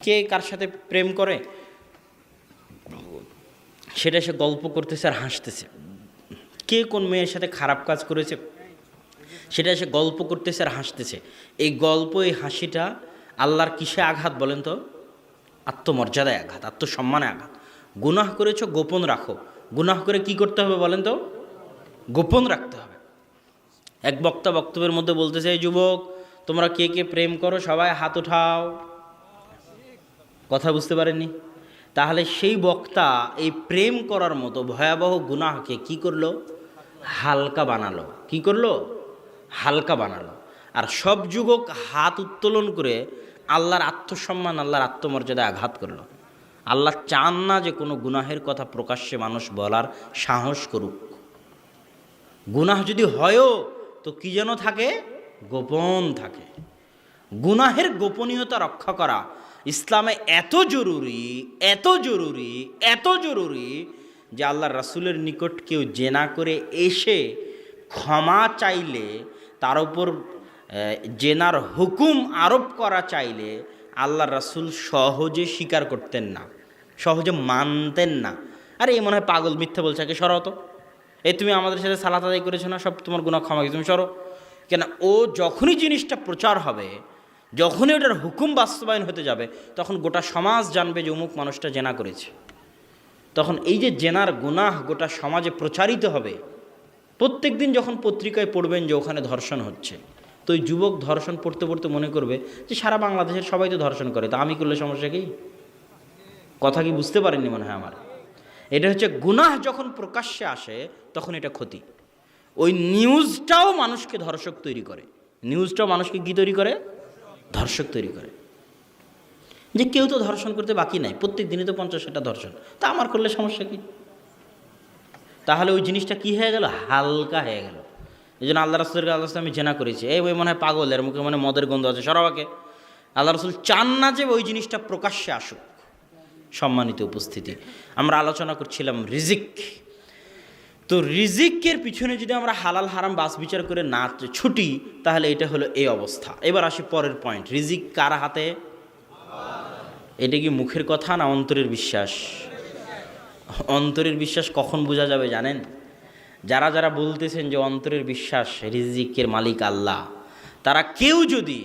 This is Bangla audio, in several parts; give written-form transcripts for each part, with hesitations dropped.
কে কার সাথে প্রেম করে সেটা সে গল্প করতেছে আর হাসতেছে, কে কোন মেয়ের সাথে খারাপ কাজ করেছে সেটা সে গল্প করতেছে আর হাসতেছে। এই গল্প, এই হাসিটা আল্লাহর কিসে আঘাত বলেন তো? আত্মমর্যাদায় আঘাত, আত্মসম্মানে আঘাত। গুনাহ করেছো, গোপন রাখো। গুনাহ করে কি করতে হবে বলেন তো? গোপন রাখতে হবে। এক বক্তা বক্তব্যের মধ্যে বলতেছে, এই যুবক, তোমরা কে কে প্রেম করো সবাই হাত উঠাও। কথা বুঝতে পারেননি? তাহলে সেই বক্তা এই প্রেম করার মতো ভয়াবহ গুনাহকে কি করলো? হালকা বানালো। কি করলো? হালকা বানালো। আর সব যুবক হাত উত্তোলন করে আল্লাহর আত্মসম্মান, আল্লাহর আত্মমর্যাদায় আঘাত করলো। আল্লাহ চান না যে কোনো গুনাহের কথা প্রকাশ্যে মানুষ বলার সাহস করুক। গুনাহ যদি হয়ও তো কি যেন থাকে? গোপন থাকে। গুনাহের গোপনীয়তা রক্ষা করা ইসলামে এত জরুরি, এত জরুরি, এত জরুরি যে আল্লাহর রাসূলের নিকট কেউ জেনা করে এসে ক্ষমা চাইলে, তার উপর জেনার হুকুম আরোপ করা চাইলে আল্লাহর রাসূল সহজে স্বীকার করতেন না, সহজে মানতেন না। আরে এই মনে হয় পাগল, মিথ্যা বলছে, আগে সরো তো। এই তুমি আমাদের সাথে সালাত আদায় করেছো না, সব তোমার গুনাহ ক্ষমা, তুমি সরো। কেন? ও যখনই জিনিসটা প্রচার হবে, যখনই ওটার হুকুম বাস্তবায়ন হতে যাবে, তখন গোটা সমাজ জানবে যে অমুক মানুষটা জেনা করেছে। তখন এই যে জেনার গুনাহ গোটা সমাজে প্রচারিত হবে। প্রত্যেক দিন যখন পত্রিকায় পড়বেন যে ওখানে ধর্ষণ হচ্ছে, তো ওই যুবক ধর্ষণ পড়তে পড়তে মনে করবে যে সারা বাংলাদেশের সবাই তো ধর্ষণ করে, তা আমি করলে সমস্যা কি? কথা কি বুঝতে পারেননি মনে হয় আমার? এটা হচ্ছে গুনাহ যখন প্রকাশ্যে আসে তখন এটা ক্ষতি। ওই নিউজটাও মানুষকে ধর্ষক তৈরি করে। নিউজটাও মানুষকে কী তৈরি করে? ধর্ষক তৈরি করে। যে কেউ তো ধর্ষণ করতে বাকি নাই, প্রত্যেক দিনই তো 50-60টা ধর্ষণ, তা আমার করলে সমস্যা কি? তাহলে ওই জিনিসটা কি হয়ে গেল? হালকা হয়ে গেল। এই জন্য আল্লাহ রাসূলের কাছে আমি জেনা করেছি, এই ওই মনে হয় পাগল, এর মুখে মানে মদের গন্ধ আছে, সরাবাকে। আল্লাহ রাসূল চান না যে ওই জিনিসটা প্রকাশ্যে আসুক। সম্মানিত উপস্থিতি, আমরা আলোচনা করছিলাম রিজিক। তো রিজিকের পিছনে যদি আমরা হালাল হারাম বাস বিচার করে না ছুটি, তাহলে এটা হলো এই অবস্থা। এবার আসি পরের পয়েন্ট, রিজিক কার হাতে? এটা কি মুখের কথা না অন্তরের বিশ্বাস? অন্তরের বিশ্বাস কখন বোঝা যাবে জানেন? যারা যারা বলতেছেন যে অন্তরের বিশ্বাস রিজিকের মালিক আল্লাহ, তারা কেউ যদি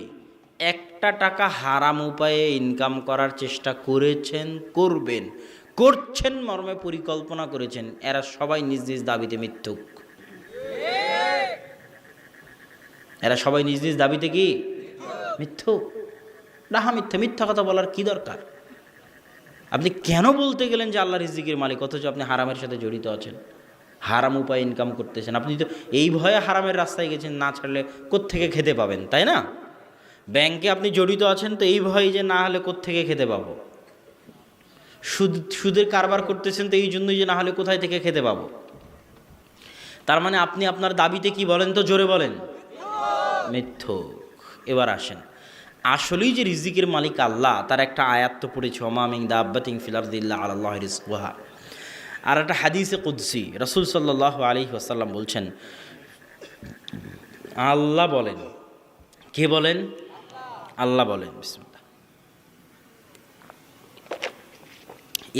একটা টাকা হারাম উপায়ে ইনকাম করার চেষ্টা করেছেন, করবেন, করছেন মর্মে পরিকল্পনা করেছেন, এরা সবাই নিজ নিজ দাবিতে মিথ্যুক। এরা সবাই নিজ নিজ দাবিতে কি মিথ্যুক? ডাহা মিথ্যা। মিথ্যা কথা বলার কি দরকার? আপনি কেন বলতে গেলেন যে আল্লাহ রিজিকের মালিক, অথচ আপনি হারামের সাথে জড়িত আছেন, হারাম উপায়ে ইনকাম করতেছেন। আপনি তো এই ভয়ে হারামের রাস্তায় গেছেন, না ছাড়লে কোত্থেকে খেতে পাবেন, তাই না? ব্যাংকে আপনি জড়িত আছেন তো এই ভয়ে যে না হলে কোত্থেকে খেতে পাবো। সুদের কারবার করতেছেন তো এই জন্যই যে না হলে কোথায় থেকে খেতে পাবো। তার মানে আপনি আপনার দাবিতে কি বলেন তো? জোরে বলেন, মিথ্যুক। এবার আসেন, আসলেই যে রিজিকের মালিক আল্লাহ, তার একটা আয়াত তো পড়েছে, ওমা মিন দাব্বাতিন ফিল আরদি ইল্লা আলাল্লাহি রিজকুহা। আর একটা হাদিসে কুদসি, রাসূল সাল্লাল্লাহু আলাইহি ওয়াসাল্লাম বলছেন, আল্লাহ বলেন, কে বলেন? আল্লাহ বলেন, বিসমিল্লাহ,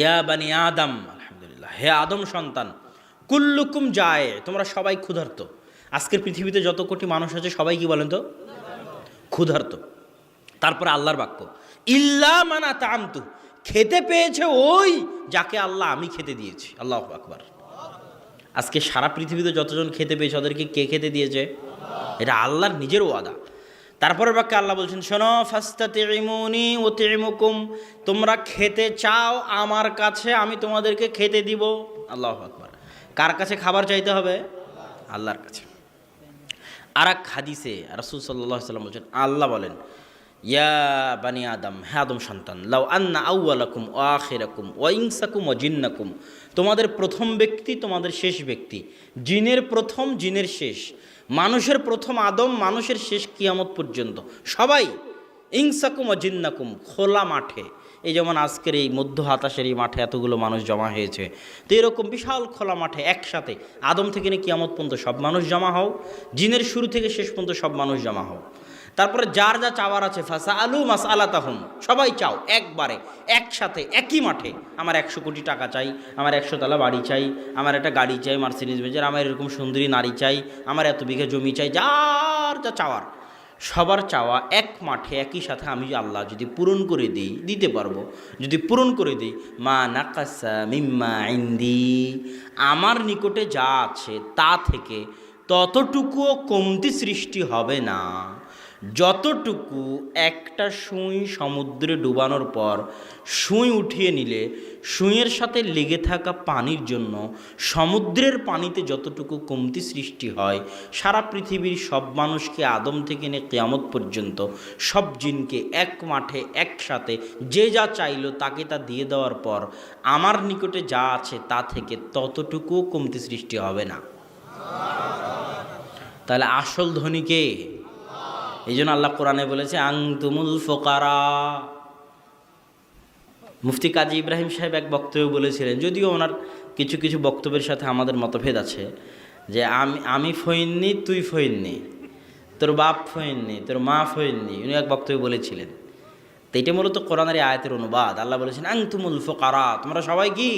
ইয়া বানি আদম, আলহামদুলিল্লাহ, হে আদম সন্তান, কুল্লুকুম যায়, তোমরা সবাই ক্ষুধার্ত। আজকের পৃথিবীতে যত কোটি মানুষ আছে সবাই কি বলেন তো? ক্ষুধার্ত। তারপরে আল্লাহর বাক্য, ইল্লা মান আতআমতু, খেতে পেয়েছে ওই যাকে আল্লাহ আমি খেতে দিয়েছি। আল্লাহু আকবার। আজকে সারা পৃথিবীতে যতজন খেতে পেয়েছে ওদেরকে কে খেতে দিয়েছে? এটা আল্লাহর নিজের ওয়াদা। তারপরের বাক্যে আল্লাহ বলছেন, শোনো, ফাস্তাতিমুনি উতিমুকুম, তোমরা খেতে চাও আমার কাছে, আমি তোমাদেরকে খেতে দিব। আল্লাহু আকবার। কার কাছে খাবার চাইতে হবে? আল্লাহর কাছে। আর এক হাদিসে রাসূল সাল্লাল্লাহু আলাইহি ওয়াসাল্লাম বলছেন, আল্লাহ বলেন, ইয়া বানি আদম, হে আদম সন্তান, লাউ আন্না আউওয়ালাকুম ওয়া আখিরাকুম ওয়া ইনসাকুম ওয়া জিন্নাকুম, তোমাদের প্রথম ব্যক্তি, তোমাদের শেষ ব্যক্তি, জিনের প্রথম, জিনের শেষ, মানুষের প্রথম আদম, মানুষের শেষ কিয়ামত পর্যন্ত সবাই, ইনসাকুম ওয়া জিন্নাকুম, খোলা মাঠে। এই যেমন আজকের এই মধ্য আকাশের এই মাঠে এতগুলো মানুষ জমা হয়েছে, তো এরকম বিশাল খোলা মাঠে একসাথে আদম থেকে নিয়ে কিয়ামত পর্যন্ত সব মানুষ জমা হও, জিনের শুরু থেকে শেষ পর্যন্ত সব মানুষ জমা হও। তারপরে যার যা চাওয়ার আছে ফাসা আলু মাস আলাতাহম, সবাই চাও একবারে একসাথে একই মাঠে, আমার 100 কোটি টাকা চাই, আমার 100 তলা বাড়ি চাই, আমার একটা গাড়ি চাই মার্সিডিজ বেঞ্জের, আমার এরকম সুন্দরী নারী চাই, আমার এত বিঘা জমি চাই, যার যা চাওয়ার সবার চাওয়া এক মাঠে একই সাথে আমি আল্লাহ যদি পূরণ করে দিই, দিতে পারবো, যদি পূরণ করে দিই, মা নাকাসা মিম্মা ইন্দি, আমার নিকটে যা আছে তা থেকে ততটুকুও কমতি সৃষ্টি হবে না। যতটুকু একটা সুঁই সমুদ্রে ডুবানোর পর সুঁই উঠিয়ে নিলে সুঁইয়ের সাথে লেগে থাকা পানির জন্য সমুদ্রের পানিতে যতটুকু কমতি সৃষ্টি হয়, সারা পৃথিবীর সব মানুষকে আদম থেকে নিয়ে কিয়ামত পর্যন্ত সব জিনকে এক মাঠে একসাথে যে যা চাইলো তাকে তা দিয়ে দেওয়ার পর আমার নিকটে যা আছে তা থেকে ততটুকুও কমতি সৃষ্টি হবে না। তাহলে আসল ধনী কে? এই জন্য আল্লাহ কোরআনে বলেছে আনতুমুল ফুকারা। মুফতি কাজী ইব্রাহিম সাহেব এক বক্তব্য বলেছিলেন, যদিও ওনার কিছু কিছু বক্তব্যের সাথে আমাদের মতভেদ আছে, যে আমি ফইননি, তুই ফইননি, তোর বাপ ফইননি, তোর মা ফইননি, উনি এক বক্তব্য বলেছিলেন। তো এটা মূলত কোরআনের এই আয়াতের অনুবাদ। আল্লাহ বলেছেন আনতুমুল ফুকারা, তোমরা সবাই কি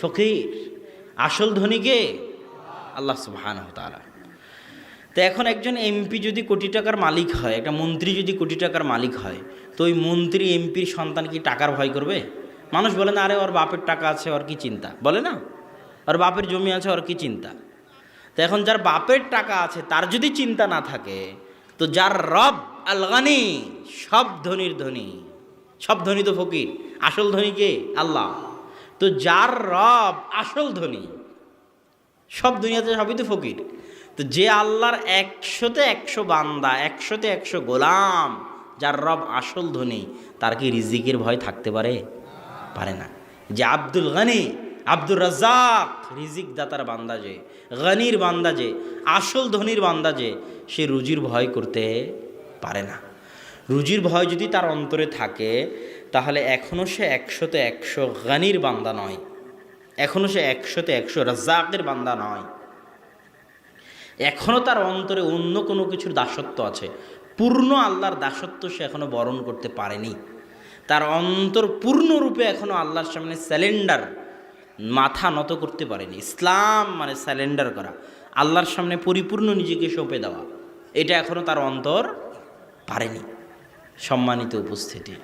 ফকির। আসল ধনী কে? আল্লাহ সুবহানাহু ওয়া তাআলা। তো এখন একজন এমপি যদি কোটি টাকার মালিক হয়, একটা মন্ত্রী যদি কোটি টাকার মালিক হয়, তো ওই মন্ত্রী এমপির সন্তান কি টাকার ভয় করবে? মানুষ বলে না, আরে ওর বাপের টাকা আছে, ওর কি চিন্তা, বলে না, ওর বাপের জমি আছে, ওর কি চিন্তা। তো এখন যার বাপের টাকা আছে তার যদি চিন্তা না থাকে, তো যার রব আল গানি, সব ধনীর ধনী, সব ধনী তো ফকির, আসল ধনী কে? আল্লাহ। তো যার রব আসল ধনী, সব দুনিয়াতে সবই তো ফকির। তো যে আল্লাহর 100তে 100 বান্দা, 100তে 100 গোলাম, যার রব আসল ধনী, তার কি রিজিকের ভয় থাকতে পারে? পারে না। যে আব্দুল গনি, আব্দুর রাজ্জাক, রিজিক দাতার বান্দা যে, গনির বান্দা যে, আসল ধনীর বান্দা যে, সে রুজির ভয় করতে পারে না। রুজির ভয় যদি তার অন্তরে থাকে, তাহলে এখনও সে 100তে 100 গনির বান্দা নয়, এখনও সে 100তে 100 রাজ্জাকের বান্দা নয়। এখনও তার অন্তরে অন্য কোনো কিছুর দাসত্ব আছে, পূর্ণ আল্লাহর দাসত্ব সে এখনও বরণ করতে পারেনি। তার অন্তর পূর্ণরূপে এখনও আল্লাহর সামনে স্যালেন্ডার, মাথা নত করতে পারেনি। ইসলাম মানে স্যালেন্ডার করা, আল্লাহর সামনে পরিপূর্ণ নিজেকে সঁপে দেওয়া, এটা এখনও তার অন্তর পারেনি। সম্মানিত উপস্থিতি,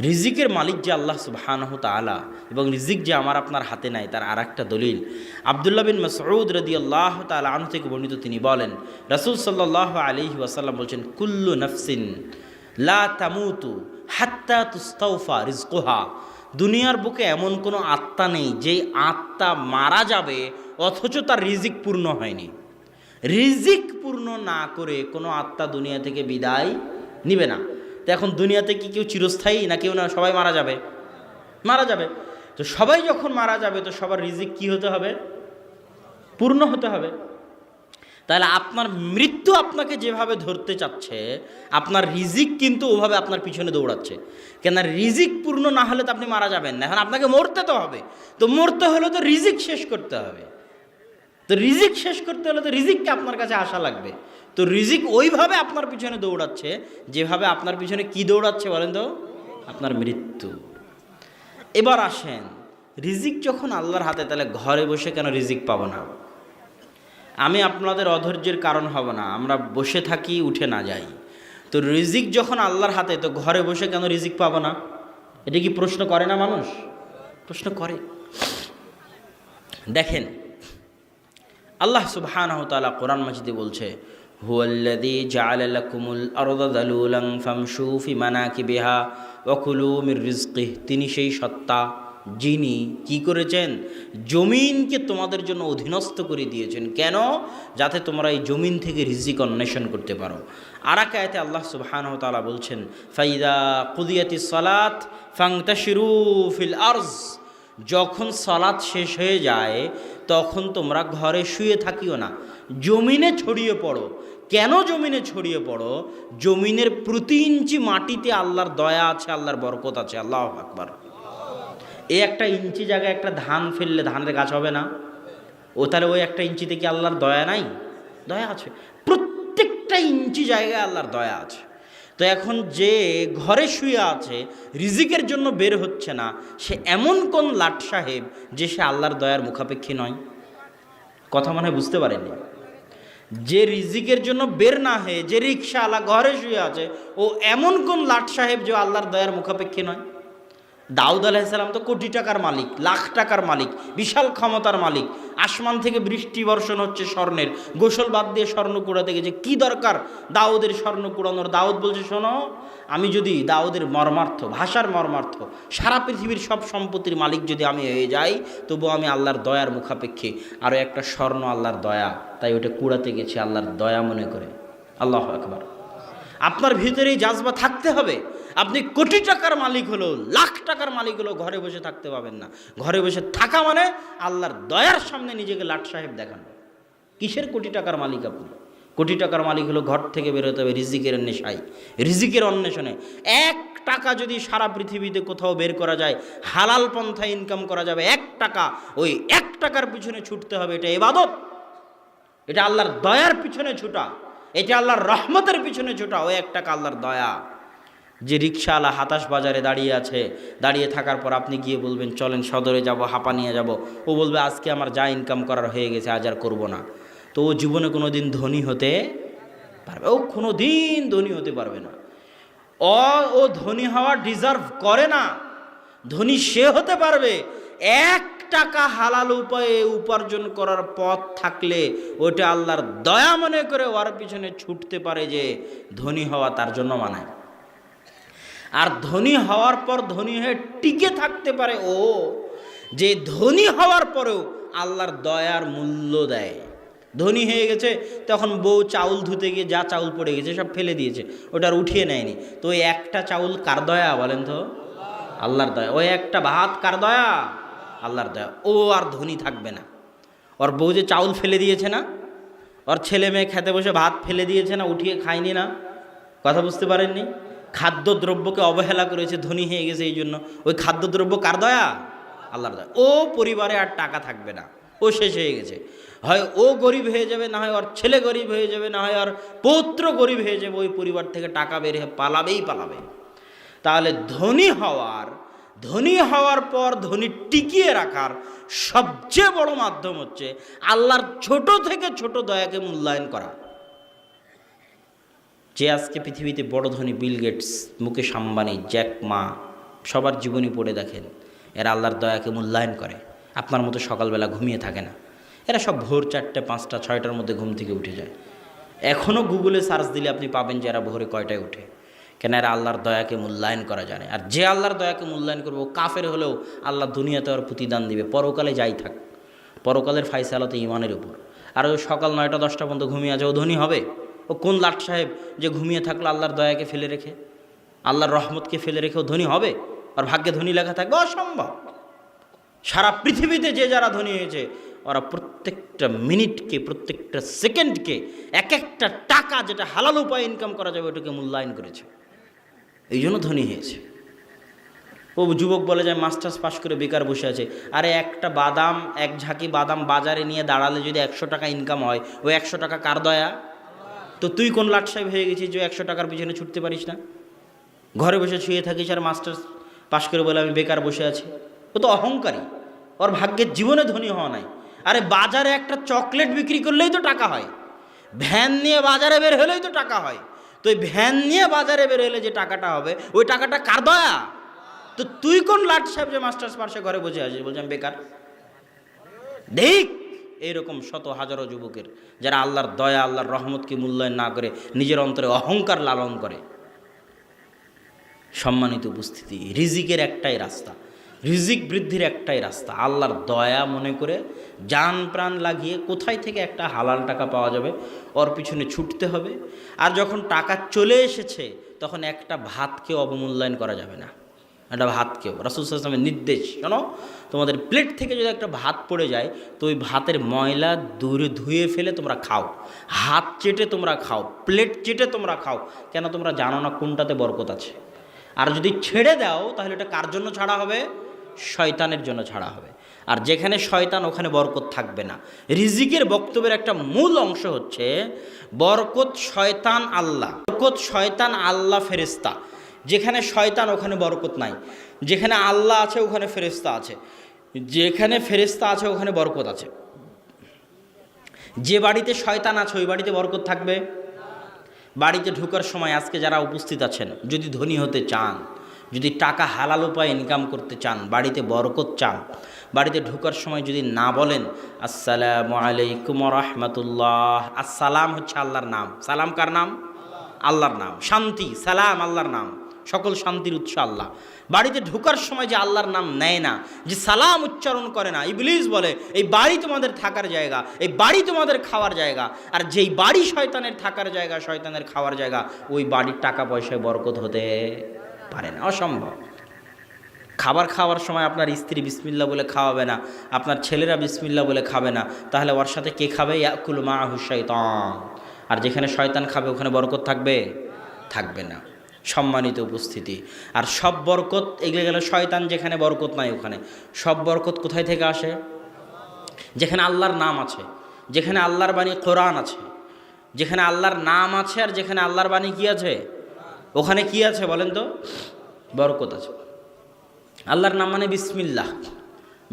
রিজিকের মালিক যে আল্লাহ সুবহানাহু তাআলা, এবং রিজিক যে আমার আপনার হাতে নাই, তার আর একটা দলিল আব্দুল্লাহ বিন মাসউদ রাদিয়াল্লাহু তাআলা আনহু থেকে বর্ণিত। তিনি বলেন, রাসূল সাল্লাল্লাহু আলাইহি ওয়াসাল্লাম বলছেন, কুল্লু নাফসিন লা তামুতু হাত্তা তুস্তাওফা রিজকুহা। দুনিয়ার বুকে এমন কোনো আত্মা নেই যে আত্মা মারা যাবে অথচ তার রিজিক পূর্ণ হয়নি। রিজিক পূর্ণ না করে কোনো আত্মা দুনিয়া থেকে বিদায় নিবে না। তো এখন দুনিয়াতে কি কেউ চিরস্থায়ী না? কেউ না, সবাই মারা যাবে, মারা যাবে। তো সবাই যখন মারা যাবে, তো সবার রিজিক কি হতে হবে? পূর্ণ হতে হবে। তাহলে আপনার মৃত্যু আপনাকে যেভাবে ধরতে চাচ্ছে, আপনার রিজিক কিন্তু ওভাবে আপনার পিছনে দৌড়াচ্ছে। কেন? রিজিক পূর্ণ না হলে তো আপনি মারা যাবেন না, এখন আপনাকে মরতে তো হবে। তো মরতে হলে তো রিজিক শেষ করতে হবে। তো রিজিক শেষ করতে হলে তো রিজিককে আপনার কাছে আসা লাগবে। তো রিজিক ওইভাবে আপনার পিছনে দৌড়াচ্ছে যেভাবে আপনার পিছনে কি দৌড়াচ্ছে বলেন তো? আপনার মৃত্যু। এবার আসেন, রিজিক যখন আল্লাহর হাতে, তাহলে ঘরে বসে কেন রিজিক পাবো না? আমি আপনাদের অধৈর্যের কারণ হব না, আমরা বসে থাকি, উঠে না যাই। তো রিজিক যখন আল্লাহর হাতে, তো ঘরে বসে কেন রিজিক পাবো না? এটা কি প্রশ্ন করে না মানুষ? প্রশ্ন করে। দেখেন, আল্লাহ সুবহানাহু ওয়া তাআলা কোরআন মাজিদে বলছে, হুয়াল্লাযী জাআলা লাকুমুল আরদা যালুলান ফামশু ফি মানাকিবিহা ওয়া কুলু মির রিজকিহি। তিনি সেই সত্তা যিনি কি করেছেন? জমিনকে তোমাদের জন্য অধীনস্থ করে দিয়েছেন। কেন? যাতে তোমরা এই জমিন থেকে রিজিক অন্বেষণ করতে পারো। আর এক আয়াতে আল্লাহ সুবহানাহু ওয়া তাআলা বলছেন, ফাইদা কুদিয়াতিস সালাত ফান্তাশিরু ফিল আরজ। যখন সালাত শেষ হয়ে যায়, তখন তোমরা ঘরে শুয়ে থাকিও না, জমিনে ছড়িয়ে পড়ো। কেন জমিনে ছড়িয়ে পড়ো? জমিনের প্রতি ইঞ্চি মাটিতে আল্লাহর দয়া আছে, আল্লাহর বরকত আছে। আল্লাহু আকবার। এই একটা ইঞ্চি জায়গায় একটা ধান ফেললে ধানের গাছ হবে না? ও তাহলে ওই একটা ইঞ্চিতে কি আল্লাহর দয়া নাই? দয়া আছে। প্রত্যেকটা প্রত্যেকটা ইঞ্চি জায়গায় আল্লাহর দয়া আছে। তো এখন যে ঘরে শুয়ে আছে, রিজিকের জন্য বের হচ্ছে না, সে এমন কোন লাট সাহেব যে সে আল্লাহর দয়ার মুখাপেক্ষী নয়? কথা মনে হয় বুঝতে পারেনি। যে রিজিকের জন্য বের না হয়ে যে রিক্সাওয়ালা ঘরে শুয়ে আছে, ও এমন কোন লাট সাহেব যে আল্লাহর দয়ার মুখাপেক্ষী নয়? দাউদ আলাইহিস সালাম তো কোটি টাকার মালিক, লাখ টাকার মালিক, বিশাল ক্ষমতার মালিক। আসমান থেকে বৃষ্টি বর্ষণ হচ্ছে স্বর্ণের, গোসল বাদ দিয়ে স্বর্ণ কুড়াতে গেছে। কি দরকার দাউদের স্বর্ণ কুড়ানোর? দাউদ বলছে, শোনো, আমি যদি দাউদের মর্মার্থ, ভাষার মর্মার্থ, সারা পৃথিবীর সব সম্পত্তির মালিক যদি আমি হয়ে যাই, তবু আমি আল্লাহর দয়ার মুখাপেক্ষী। আরও একটা স্বর্ণ আল্লাহর দয়া, তাই ওটা কুড়াতে গেছি আল্লাহর দয়া মনে করে। আল্লাহু আকবার। আপনার ভিতরে এই জাজবা থাকতে হবে। আপনি কোটি টাকার মালিক হলো, লাখ টাকার মালিক হলো, ঘরে বসে থাকতে পাবেন না। ঘরে বসে থাকা মানে আল্লাহর দয়ার সামনে নিজেকে লাট সাহেব দেখানো। কিসের কোটি টাকার মালিক আপনি? কোটি টাকার মালিক হলো ঘর থেকে বেরোতে হবে রিজিকের নেশায়, রিজিকের অন্বেষণে। 1 টাকা যদি সারা পৃথিবীতে কোথাও বের করা যায়, হালাল পন্থায় ইনকাম করা যাবে 1 টাকা, ওই 1 টাকার পিছনে ছুটতে হবে। এটা ইবাদত, এটা আল্লাহর দয়ার পিছনে ছুটা, এটা আল্লাহর রহমতের পিছনে ছুটা। ওই 1 টাকা আল্লাহর দয়া। যে রিক্সাওয়ালা হাতাশ বাজারে দাঁড়িয়ে আছে, দাঁড়িয়ে থাকার পর আপনি গিয়ে বলবেন চলেন সদরে যাব, হাঁপা নিয়ে যাব, ও বলবে আজকে আমার যা ইনকাম করার হয়ে গেছে, আজ আর করবো না। তো ও জীবনে কোনো দিন ধনী হতে পারবে? ও কোনো দিন ধনী হতে পারবে না। ও ধনী হওয়া ডিজার্ভ করে না। ধনী সে হতে পারবে 1 টাকা হালাল উপায়ে উপার্জন করার পথ থাকলে ওটা আল্লাহর দয়া মনে করে ওর পিছনে ছুটতে পারে, যে ধনী হওয়া তার জন্য মানায়। আর ধনী হওয়ার পর ধনী হয়ে টিকে থাকতে পারে ও, যে ধনী হওয়ার পরেও আল্লাহর দয়ার মূল্য দেয়। ধনী হয়ে গেছে, তখন বউ চাউল ধুতে গিয়ে যা চাউল পড়ে গেছে সব ফেলে দিয়েছে, ওটা আর উঠিয়ে নেয়নি। তো ওই একটা চাউল কার দয়া বলেন তো? আল্লাহর দয়া। ওই একটা ভাত কার দয়া? আল্লাহর দয়া। ও আর ধনী থাকবে না। ওর বউ যে চাউল ফেলে দিয়েছে না, ওর ছেলে মেয়ে খেতে বসে ভাত ফেলে দিয়েছে না, উঠিয়ে খায়নি না, কথা বুঝতে পারেননি? খাদ্যদ্রব্যকে অবহেলা করেছে, ধনী হয়ে গেছে এই জন্য। ওই খাদ্যদ্রব্য কার দয়া? আল্লাহর দয়া। ও পরিবারে আর টাকা থাকবে না, ও শেষ হয়ে গেছে। হয় ও গরিব হয়ে যাবে, না হয় ওর ছেলে গরিব হয়ে যাবে, না হয় ওর পৌত্র গরিব হয়ে যাবে। ওই পরিবার থেকে টাকা বের হয়ে পালাবেই পালাবে। তাহলে ধনী হওয়ার পর ধনী টিকিয়ে রাখার সবচেয়ে বড় মাধ্যম হচ্ছে আল্লাহর ছোট থেকে ছোট দয়াকে মূল্যায়ন করা। যে আজকে পৃথিবীতে বড় ধনী, Bill Gates, Mukesh Ambani, Jack Ma, সবার জীবনী পড়ে দেখেন, এরা আল্লাহর দয়াকে মূল্যায়ন করে। আপনার মতো সকালবেলা ঘুমিয়ে থাকে না, এরা সব ভোর 4টে, 5টা, 6টার মধ্যে ঘুম থেকে উঠে যায়। এখনও গুগলে সার্চ দিলে আপনি পাবেন যে এরা ভোরে কয়টায় উঠে। কেন? এরা আল্লাহর দয়াকে মূল্যায়ন করা জানে। আর যে আল্লাহর দয়াকে মূল্যায়ন করবে, ও কাফের হলেও আল্লাহ দুনিয়াতে ওর প্রতিদান দিবে, পরকালে যাই থাক। পরকালের ফায়সালাতে ইমানের উপর। আর ও সকাল 9টা 10টা পর্যন্ত ঘুমিয়ে আছে, ও ধনী হবে? ও কোন লাট সাহেব যে ঘুমিয়ে থাকলো আল্লাহর দয়াকে ফেলে রেখে, আল্লাহর রহমতকে ফেলে রেখে ও ধনী হবে? আর ভাগ্যে ধনী লেখা থাকবে? অসম্ভব। সারা পৃথিবীতে যে যারা ধনী হয়েছে, ওরা প্রত্যেকটা মিনিটকে, প্রত্যেকটা সেকেন্ডকে, এক একটা টাকা যেটা হালাল উপায়ে ইনকাম করা যাবে ওটাকে মূল্যায়ন করেছে, এই জন্য ধনী হয়েছে। ও যুবক বলে যায় মাস্টার্স পাশ করে বেকার বসে আছে। আরে একটা বাদাম, এক ঝাঁকি বাদাম বাজারে নিয়ে দাঁড়ালে যদি 100 টাকা ইনকাম হয়, ওই 100 টাকা কার দয়া? তো তুই কোন লাট সাহেব হয়ে গেছিস যে 100 টাকার পিছনে ছুটতে পারিস না? ঘরে বসে শুয়ে থাকিস আর মাস্টার্স পাশ করে বলে আমি বেকার বসে আছি। ও তো অহংকারী, ওর ভাগ্যের জীবনে ধনী হওয়া নাই। আরে বাজারে একটা চকলেট বিক্রি করলেই তো টাকা হয়, ভ্যান নিয়ে বাজারে বের হলেই তো টাকা হয়। তো ওই ভ্যান নিয়ে বাজারে বের হলে যে টাকাটা হবে, ওই টাকাটা কার দয়া? তো তুই কোন লাট সাহেব যে মাস্টার্স পাশে ঘরে বসে আছিস বলছি আমি বেকার? দেখ, এইরকম শত হাজারো যুবকের যারা আল্লাহর দয়া, আল্লাহর রহমতকে মূল্যায়ন না করে নিজের অন্তরে অহংকার লালন করে। সম্মানিত উপস্থিতি, রিজিকের একটাই রাস্তা, রিজিক বৃদ্ধির একটাই রাস্তা, আল্লাহর দয়া মনে করে জান প্রাণ লাগিয়ে কোথায় থেকে একটা হালাল টাকা পাওয়া যাবে ওর পিছনে ছুটতে হবে। আর যখন টাকা চলে এসেছে তখন একটা ভাতকেও অবমূল্যায়ন করা যাবে না। একটা ভাতকেও, রাসূল সাল্লাল্লাহু আলাইহি ওয়াসাল্লামের নির্দেশ, শোনো, তোমাদের প্লেট থেকে যদি একটা ভাত পড়ে যায় তো ওই ভাতের ময়লা দূরে ধুয়ে ফেলে তোমরা খাও, হাত চেটে তোমরা খাও, প্লেট চেটে তোমরা খাও। কেন? তোমরা জানো না কোনটাতে বরকত আছে। আর যদি ছেড়ে দাও তাহলে এটা কার জন্য ছাড়া হবে? শয়তানের জন্য ছাড়া হবে। আর যেখানে শয়তান ওখানে বরকত থাকবে না। রিজিকের বক্তব্যের একটা মূল অংশ হচ্ছে বরকত শয়তান আল্লাহ, বরকত শয়তান আল্লাহ ফেরেশতা। যেখানে শয়তান ওখানে বরকত নাই, যেখানে আল্লাহ আছে ওখানে ফেরেশতা আছে, যেখানে ফেরেশতা আছে ওখানে বরকত আছে। যে বাড়িতে শয়তান আছে ওই বাড়িতে বরকত থাকবে? বাড়িতে ঢোকার সময় আজকে যারা উপস্থিত আছেন, যদি ধনী হতে চান, যদি টাকা হালাল উপায়ে ইনকাম করতে চান, বাড়িতে বরকত চান, বাড়িতে ঢোকার সময় যদি না বলেন আসসালামু আলাইকুম ওয়া রাহমাতুল্লাহ। আসসালাম হচ্ছে আল্লাহর নাম। সালাম কার নাম? আল্লাহর নাম। শান্তি, সালাম আল্লাহর নাম, সকল শান্তির উৎস আল্লাহ। বাড়িতে ঢোকার সময় যে আল্লাহর নাম নেয় না, যে সালাম উচ্চারণ করে না, ইবলিস বলে এই বাড়ি তোমাদের থাকার জায়গা, এই বাড়ি তোমাদের খাওয়ার জায়গা। আর যেই বাড়ি শয়তানের থাকার জায়গা, শয়তানের খাওয়ার জায়গা, ওই বাড়ির টাকা পয়সায় বরকত হতে পারে না, অসম্ভব। খাবার খাওয়ার সময় আপনার স্ত্রী বিসমিল্লাহ বলে খাওয়াবে না, আপনার ছেলেরা বিসমিল্লাহ বলে খাবে না, তাহলে ওর সাথে কে খাবে? ইয়াকুলু মাআহু শাইতান। আর যেখানে শয়তান খাবে ওখানে বরকত থাকবে? থাকবে না। সম্মানিত উপস্থিতি, আর সব বরকত এগুলো গেলে শয়তান যেখানে বরকত নাই ওখানে। সব বরকত কোথায় থেকে আসে? যেখানে আল্লাহর নাম আছে, যেখানে আল্লাহর বাণী কোরআন আছে, যেখানে আল্লাহর নাম আছে আর যেখানে আল্লাহর বাণী কি আছে, ওখানে কি আছে বলেন তো? বরকত আছে। আল্লাহর নাম মানে বিসমিল্লাহ।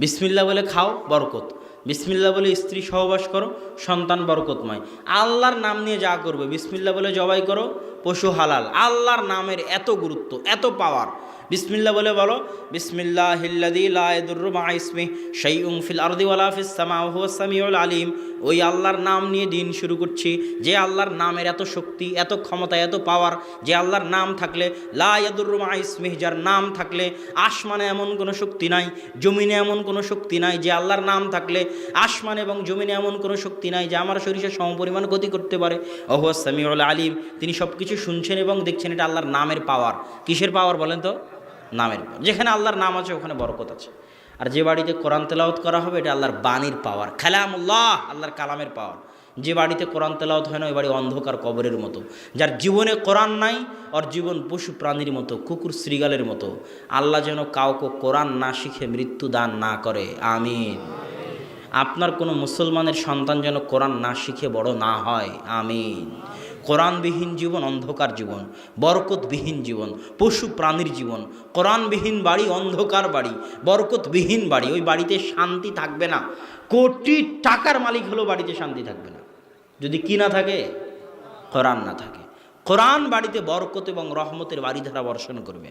বিসমিল্লাহ বলে খাও, বরকত। বিসমিল্লাহ বলে স্ত্রী সহবাস করো, সন্তান বরকতময়। আল্লাহর নাম নিয়ে যা করবে, বিসমিল্লাহ বলে জবাই করো, পশু হালাল। আল্লাহর নামের এত গুরুত্ব, এত পাওয়ার। বিসমিল্লাহ বলে বলো বিসমিল্লাহিল্লাযী লা ইয়াদুররু মা ইসমিহি শাইউন ফিল আরদি ওয়ালা ফিস সামা ওয়া হুয়াস সামিউল আলিম। ওই আল্লাহর নাম নিয়ে দিন শুরু করছি, যে আল্লাহর নামের এত শক্তি, এত ক্ষমতা, এত পাওয়ার, যে আল্লাহর নাম থাকলে লা ইয়াদুররু মা ইসমিহি, যার নাম থাকলে আসমানে এমন কোনো শক্তি নাই, জমিনে এমন কোনো শক্তি নাই, যে আল্লাহর নাম থাকলে আসমানে এবং জমিনে এমন কোনো শক্তি নাই যে আমার শরীরের সমপরিমাণ ক্ষতি করতে পারে। ওয়া হুয়াস সামিউল আলিম, তিনি সব কিছু শুনছেন এবং দেখছেন। এটা আল্লাহর নামের পাওয়ার। কিসের পাওয়ার বলেন তো? নামের পাওয়ার। যেখানে আল্লাহর নাম আছে ওখানে বরকত আছে। আর যে বাড়িতে কোরআন তেলাওয়াত করা হবে এটা আল্লাহর বাণীর পাওয়ার, কালামুল্লাহ, আল্লাহর কালামের পাওয়ার। যে বাড়িতে কোরআন তেলাওয়াত হয় না ওই বাড়ি অন্ধকার কবরের মতো। যার জীবনে কোরআন নাই ওর জীবন পশু প্রাণীর মতো, কুকুর শ্রীগালের মতো। আল্লাহ যেন কাউকে কোরআন না শিখে মৃত্যু দান না করে, আমিন। আপনার কোনো মুসলমানের সন্তান যেন কোরআন না শিখে বড় না হয়, আমিন। কোরআনবিহীন জীবন অন্ধকার জীবন, বরকতবিহীন জীবন, পশু প্রাণীর জীবন। কোরআনবিহীন বাড়ি অন্ধকার বাড়ি, বরকতবিহীন বাড়ি। ওই বাড়িতে শান্তি থাকবে না। কোটি টাকার মালিক হলেও বাড়িতে শান্তি থাকবে না যদি কি না থাকে, কোরআন না থাকে। কোরআন বাড়িতে বরকত এবং রহমতের বাড়িধারা বর্ষণ করবে।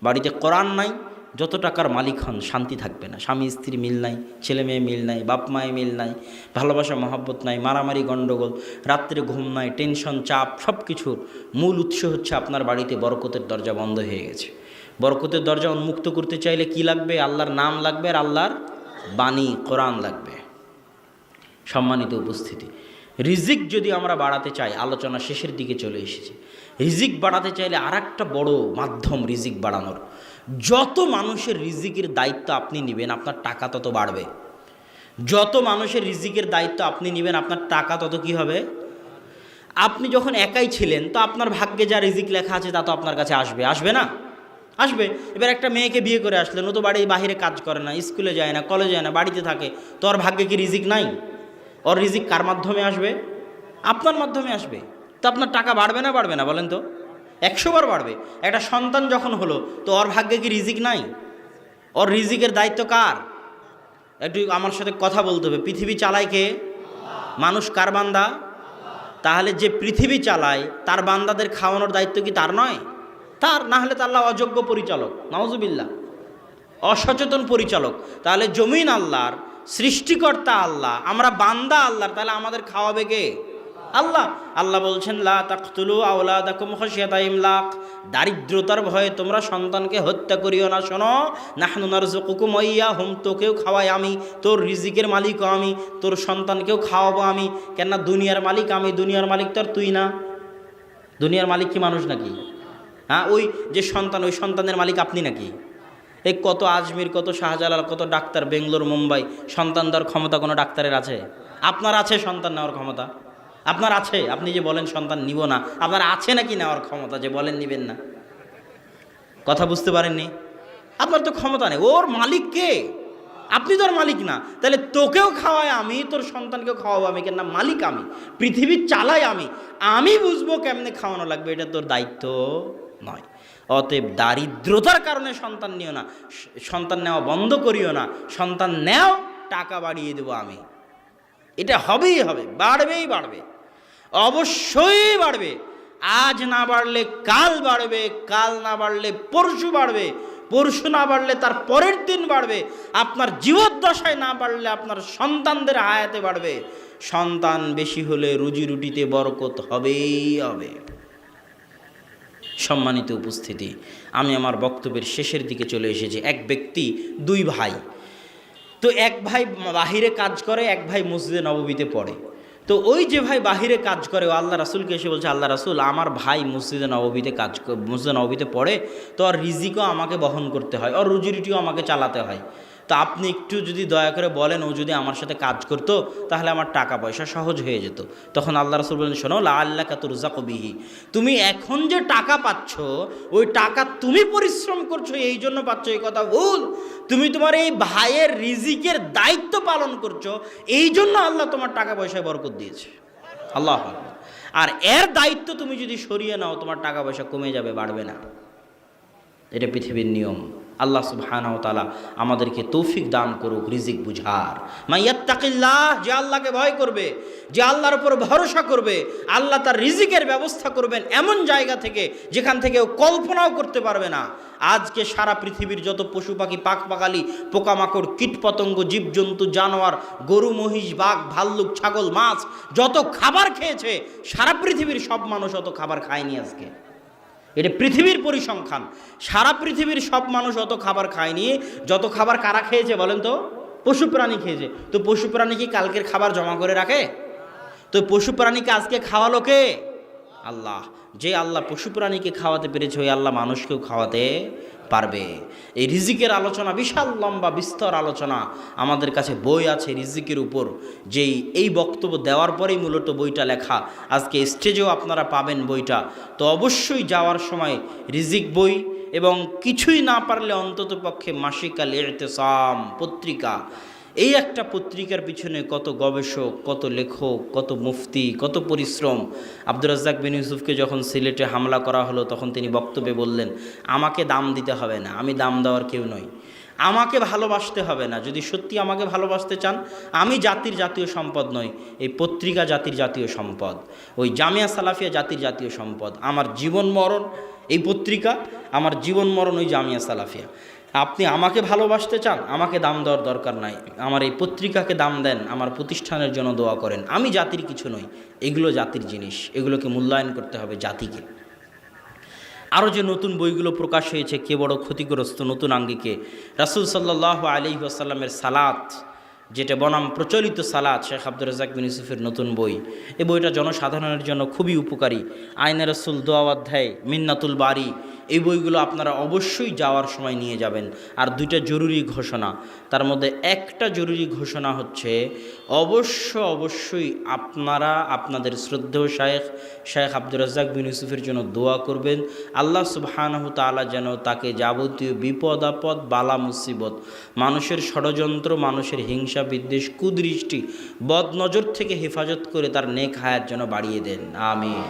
বাড়িতে কোরআন নাই, যত টাকার মালিক হন শান্তি থাকবে না। স্বামী স্ত্রী মিল নাই, ছেলে মেয়ে মিল নাই, বাপ মায়ে মিল নাই, ভালোবাসা মহব্বত নাই, মারামারি গণ্ডগোল, রাত্রে ঘুম নাই, টেনশন, চাপ। সব কিছুর মূল উৎস হচ্ছে আপনার বাড়িতে বরকতের দরজা বন্ধ হয়ে গেছে। বরকতের দরজা উন্মুক্ত করতে চাইলে কি লাগবে? আল্লাহর নাম লাগবে আর আল্লাহর বাণী কোরআন লাগবে। সম্মানিত উপস্থিতি, রিজিক যদি আমরা বাড়াতে চাই, আলোচনা শেষের দিকে চলে এসেছে। রিজিক বাড়াতে চাইলে আর একটা বড় মাধ্যম রিজিক বাড়ানোর, যত মানুষের রিজিকের দায়িত্ব আপনি নেবেন আপনার টাকা তত বাড়বে। যত মানুষের রিজিকের দায়িত্ব আপনি নেবেন আপনার টাকা তত কি হবে? আপনি যখন একাই ছিলেন তো আপনার ভাগ্যে যা রিজিক লেখা আছে তা তো আপনার কাছে আসবে, আসবে না? আসবে। এবার একটা মেয়েকে বিয়ে করে আসলেন, ও তো বাড়ির বাইরে কাজ করে না, স্কুলে যায় না, কলেজে যায় না, বাড়িতে থাকে, তো ওর ভাগ্যে কি রিজিক নাই? ওর রিজিক কার মাধ্যমে আসবে? আপনার মাধ্যমে আসবে। তো আপনার টাকা বাড়বে না বাড়বে না বলেন তো? 100 বার বাড়বে। একটা সন্তান যখন হলো তো ওর ভাগ্যে কি রিজিক নাই? ওর রিজিকের দায়িত্ব কার? একটু আমার সাথে কথা বলতে হবে। পৃথিবী চালায় কে? মানুষ কার বান্দা? তাহলে যে পৃথিবী চালায় তার বান্দাদের খাওয়ানোর দায়িত্ব কি তার নয়? তার। না হলে তো আল্লাহ অযোগ্য পরিচালক, নাউজুবিল্লাহ, অসচেতন পরিচালক। তাহলে জমিন আল্লাহর, সৃষ্টিকর্তা আল্লাহ, আমরা বান্দা আল্লাহর, তাহলে আমাদের খাওয়াবে কে? আল্লাহ। আল্লাহ বলছেন লা তাকতুলু আওলাদাকুম খাশিয়াতা ইমলাক, দারিদ্রতার ভয়ে তোমরা সন্তানকে হত্যা করিও না। শোনো, নাহনু নারযুকুকুম ওয়া ইয়াহুম, তোকেও খাওয়াই আমি, তোর রিজিকের মালিকও আমি, তোর সন্তানকেও খাওয়াবো আমি। কেন না দুনিয়ার মালিক আমি, দুনিয়ার মালিক তো আর তুই না। দুনিয়ার মালিক কি মানুষ নাকি? হ্যাঁ, ওই যে সন্তান, ওই সন্তানের মালিক আপনি নাকি? এই কত আজমির, কত শাহজালাল, কত ডাক্তার বেঙ্গলোর মুম্বাই, সন্তান দেওয়ার ক্ষমতা কোনো ডাক্তারের আছে? আপনার আছে সন্তান নেওয়ার ক্ষমতা? আপনার আছে? আপনি যে বলেন সন্তান নিব না, আপনার আছে নাকি নেওয়ার ক্ষমতা যে বলেন নিবেন না? কথা বুঝতে পারেননি? আপনার তো ক্ষমতা নেই। ওর মালিক কে? আপনি তো আর মালিক না। তাহলে তোকেও খাওয়াই আমি, তোর সন্তানকেও খাওয়াবো আমি, কেন না মালিক আমি, পৃথিবী চালাই আমি বুঝবো কেমনে খাওয়ানো লাগবে, এটা তোর দায়িত্ব নয়। অতএব দারিদ্রতার কারণে সন্তান নিও না, সন্তান নেওয়া বন্ধ করিও না। সন্তান নেও, টাকা বাড়িয়ে দেবো আমি, এটা হবেই হবে, বাড়বেই বাড়বে, অবশ্যই বাড়বে। আজ না বাড়লে কাল বাড়বে, কাল না বাড়লে পরশু বাড়বে, পরশু না বাড়লে তার পরের দিন বাড়বে, আপনার জীবদ্দশায় না বাড়লে আপনার সন্তানদের হায়াতে বাড়বে। সন্তান বেশি হলে রুজি রুটিতে বরকত হবেই হবে। সম্মানিত উপস্থিতি, আমি আমার বক্তব্যের শেষের দিকে চলে এসেছি। এক ব্যক্তি, দুই ভাই। তো এক ভাই বাহিরে কাজ করে, এক ভাই মসজিদে নববীতে পড়ে। তো ওই যে ভাই বাহিরে কাজ করে, ও আল্লাহ রাসূলকে এসে বলছে, আল্লাহ রাসূল, আমার ভাই মসজিদে নববীতে পড়ে, তো আর রিজিকও আমাকে বহন করতে হয়, আর রুজি রুটিও আমাকে চালাতে হয়। তো আপনি একটু যদি দয়া করে বলেন, ও যদি আমার সাথে কাজ করতো তাহলে আমার টাকা পয়সা সহজ হয়ে যেত। তখন আল্লাহ রাসূল বলেন, শোনো, লাআল্লাকা তুরযাকু বিহি, তুমি এখন যে টাকা পাচ্ছ, ওই টাকা তুমি পরিশ্রম করছো এই জন্য পাচ্ছ, এই কথা ভুল। তুমি তোমার এই ভাইয়ের রিজিকের দায়িত্ব পালন করছো, এই জন্য আল্লাহ তোমার টাকা পয়সায় বরকত দিয়েছে। আল্লাহু আকবার। আর এর দায়িত্ব তুমি যদি সরিয়ে নাও, তোমার টাকা পয়সা কমে যাবে, বাড়বে না। এটা পৃথিবীর নিয়ম। আল্লাহ সুবহানাহু ওয়া তাআলা আমাদেরকে তৌফিক দান করুক রিজিক বুঝার। মাইয়াত্তাকিল্লাহ, যে আল্লাহকে ভয় করবে, যে আল্লাহর উপর ভরসা করবে, আল্লাহ তার রিজিকের ব্যবস্থা করবেন এমন জায়গা থেকে যেখান থেকে ও কল্পনাও করতে পারবে না। আজকে সারা পৃথিবীর যত পশু পাখি, পাখপাখালি, পোকামাকড়, কীটপতঙ্গ, জীবজন্তু, জানোয়ার, গরু, মহিষ, বাঘ, ভাল্লুক, ছাগল, মাছ যত খাবার খেয়েছে, সারা পৃথিবীর সব মানুষ অত খাবার খায়নি আজকে। এটা পৃথিবীর পরিসংখ্যান। সারা পৃথিবীর সব মানুষ অত খাবার খায়নি। যত খাবার কারা খেয়েছে বলেন তো? পশু প্রাণী খেয়েছে। তো পশু প্রাণী কি কালকের খাবার জমা করে রাখে? তো পশু প্রাণীকে আজকে খাওয়ালো কে? আল্লাহ। যে আল্লাহ পশু প্রাণীকে খাওয়াতে পেরেছে, ওই আল্লাহ মানুষকেও খাওয়াতে পারবে। এই রিজিকের আলোচনা বিশাল লম্বা বিস্তর আলোচনা। আমাদের কাছে বই আছে রিজিকের উপর, যেই এই বক্তব্য দেওয়ার পরেই মূলত বইটা লেখা। আজকে স্টেজেও আপনারা পাবেন বইটা। তো অবশ্যই যাওয়ার সময় রিজিক বই, এবং কিছুই না পারলে অন্তত পক্ষে মাসিক আল ইতিসাম পত্রিকা, এই একটা পত্রিকার পিছনে কত গবেষক, কত লেখক, কত মুফতি, কত পরিশ্রম। আব্দুর রাজ্জাক বিন ইউসুফকে যখন সিলেটে হামলা করা হলো, তখন তিনি বক্তব্যে বললেন, আমাকে দাম দিতে হবে না, আমি দাম দেওয়ার কেউ নই, আমাকে ভালোবাসতে হবে না। যদি সত্যি আমাকে ভালোবাসতে চান, আমি জাতির জাতীয় সম্পদ নই, এই পত্রিকা জাতির জাতীয় সম্পদ, ওই জামিয়া সালাফিয়া জাতির জাতীয় সম্পদ। আমার জীবন মরণ এই পত্রিকা, আমার জীবন মরণ ওই জামিয়া সালাফিয়া। আপনি আমাকে ভালোবাসতে চান, আমাকে দাম দেওয়ার দরকার নাই, আমার এই পত্রিকাকে দাম দেন, আমার প্রতিষ্ঠানের জন্য দোয়া করেন। আমি জাতির কিছু নই, এগুলো জাতির জিনিস, এগুলোকে মূল্যায়ন করতে হবে জাতিকে। আরও যে নতুন বইগুলো প্রকাশ হয়েছে, কে বড় ক্ষতিগ্রস্ত, নতুন আঙ্গিকে রাসূল সাল্লাল্লাহু আলাইহি ওয়াসাল্লামের সালাত, যেটা বনাম প্রচলিত সালাত, শেখ আব্দুর রাজ্জাক বিন ইউসুফের নতুন বই। এই বইটা জনসাধারণের জন্য খুবই উপকারী। আইনে রাসূল, দোয়া অধ্যায়, মিন্নাতুল বারি, এই বইগুলো আপনারা অবশ্যই যাওয়ার সময় নিয়ে যাবেন। আর দুইটা জরুরি ঘোষণা, তার মধ্যে একটা জরুরি ঘোষণা হচ্ছে, অবশ্যই আপনারা আপনাদের শ্রদ্ধেয় শেখ আব্দুর রাজ্জাক বিন ইউসুফের জন্য দোয়া করবেন। আল্লাহ সুবহানাহু তাআলা যেন তাকে যাবতীয় বিপদ আপদ, বালা মুসিবত, মানুষের ষড়যন্ত্র, মানুষের হিংসা বিদ্বেষ, কুদৃষ্টি, বদনজর থেকে হেফাজত করে তার নেক হায়াত যেন বাড়িয়ে দেন। আমিন।